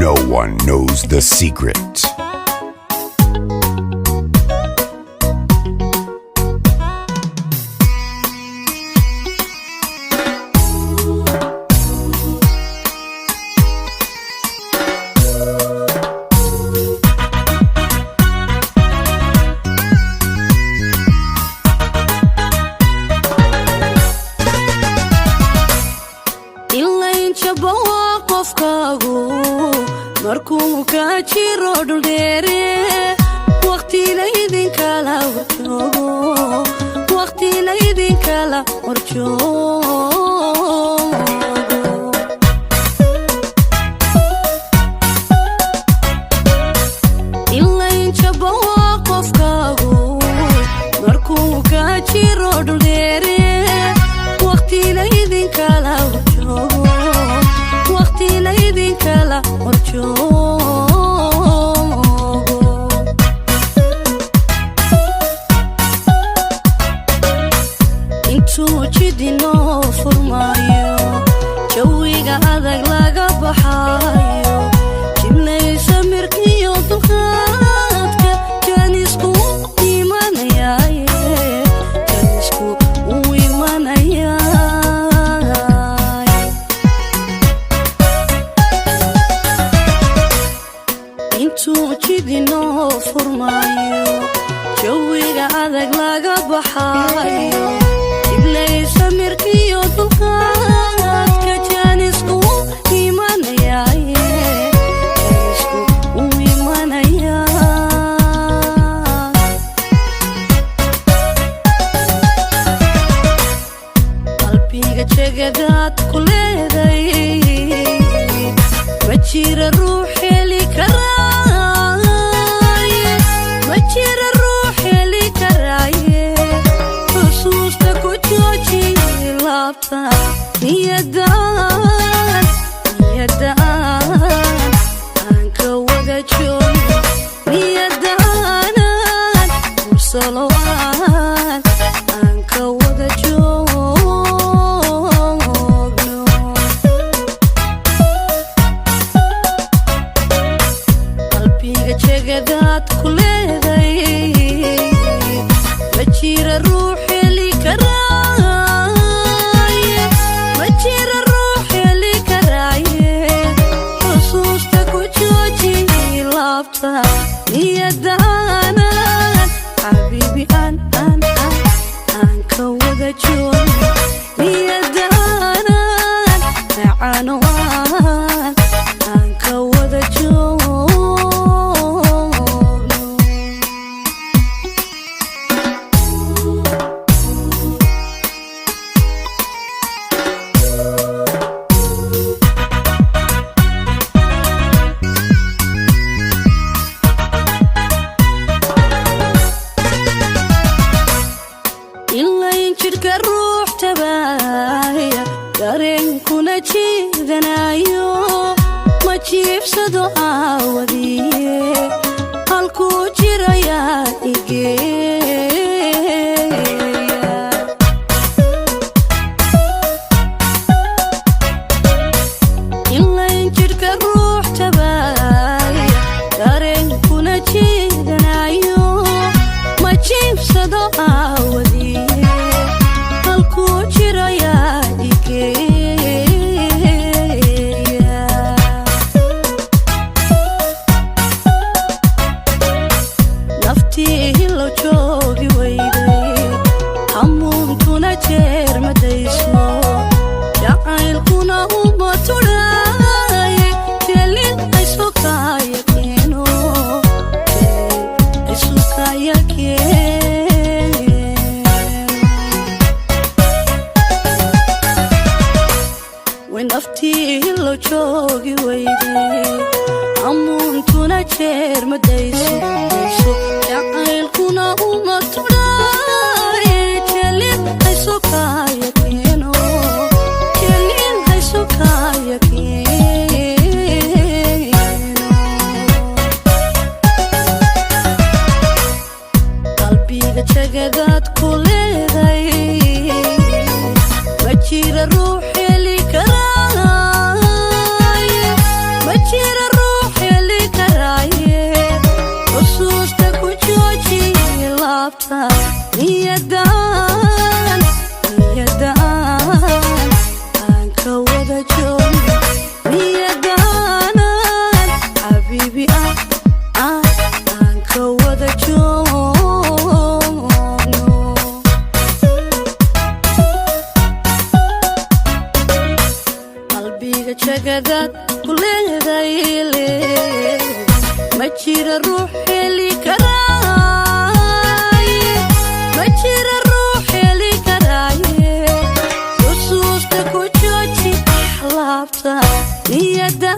No one knows the secret. markuu ka jiro dhul dheere waqti la idin kala warjoogo waqti la idin kala warjoogo illa inta bawa qofkaagu markuu ka jiro dhul dheere waqti la idin kala warjoogo waqti la idin kala warjoogo intuu jidinoo furmaayo jawiga adag laga baxaayo jibnaysa mirkiyo dulqaadka jaanisku imanayaaye jaanisku uu imanayaaye intuu jidinoo furmaayo jawiga adag laga baxaayo jibnaysa mirkiyo dulqaadka jaanisku imanayaaye jaanisku uu imanayaaye qalbiga jegadaad ku leeday ma jira ruux heli karaaye ma jira ruux heli karaaye xusuusta ku jooji laabta niyadaan aan ka wada joogo niyadaanan mursalo aan ka wada joogno qalbiga jegadaad ku leeday ma jira ruux heli karaaye ma jira ruux heli karaaye xusuusta ku jooji laabta niyadaanan xabiibi aan ka wada joogo niyadaanan macaano aan ka wada joogno ilayn jirka ruux tabaaya dareenkuna jiidanayo ma jiibsado aawadiye halkuu jirayaa igeeya ilayn jirka ruux tabaaya dareenkuna jiidanayo ma jiibsado aawadiye halkuu jirayaa igeeya naftii hilo joogi weyday hamuuntuna jeer madayso jacaylkuna uma tudhaaye jelin aysukaya keeno aysukaya naftii hilo joogi weyday hamuuntuna jeer madayso jacaylkuna uma tudhaaye jelin aysukaya keeno jelin aysukaya keeno qalbiga jegadaad ku leeday ma jira ruux heli karaaye ma jira ruux qalbigaad ku leedayle ma jira ruux heli karaaye ma jira ruux heli karaaye xusuusta ku jooji axlaabta niyada